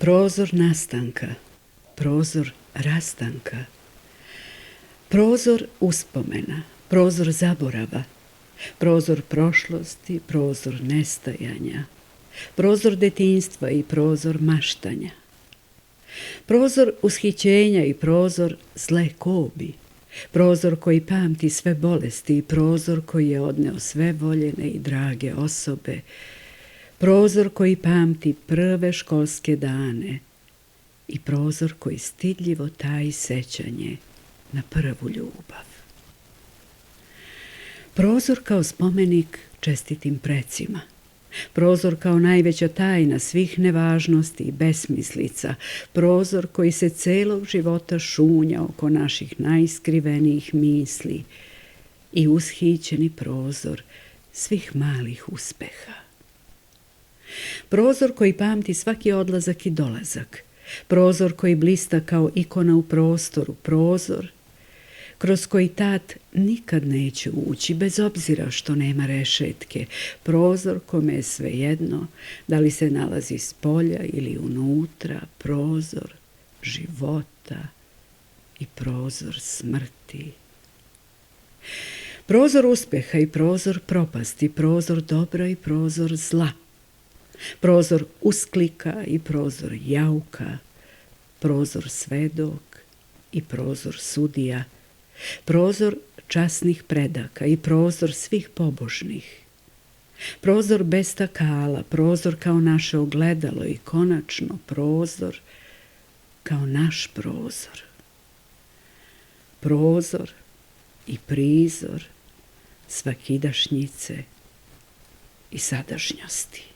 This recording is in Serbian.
Prozor nastanka, prozor rastanka, prozor uspomena, prozor zaborava, prozor prošlosti, prozor nestajanja, prozor detinjstva i prozor maštanja, prozor ushićenja i prozor zle kobi, prozor koji pamti sve bolesti i prozor koji je odneo sve voljene i drage osobe, prozor koji pamti prve školske dane i prozor koji stidljivo taji sećanje na prvu ljubav. Prozor kao spomenik čestitim precima, prozor kao najveća tajna svih nevažnosti i besmislica, prozor koji se celog života šunja oko naših najskrivenijih misli i ushićeni prozor svih malih uspeha. Prozor koji pamti svaki odlazak i dolazak, prozor koji blista kao ikona u prostoru, prozor kroz koji tat nikad neće ući, bez obzira što nema rešetke, prozor kome je svejedno da li se nalazi s polja ili unutra, prozor života i prozor smrti. Prozor uspeha i prozor propasti, prozor dobra i prozor zla, prozor usklika i prozor jauka, prozor svedok i prozor sudija, prozor časnih predaka i prozor svih pobožnih, prozor bez stakala, prozor kao naše ogledalo i konačno prozor kao naš prozor. Prozor i prizor svakidašnjice i sadašnjosti.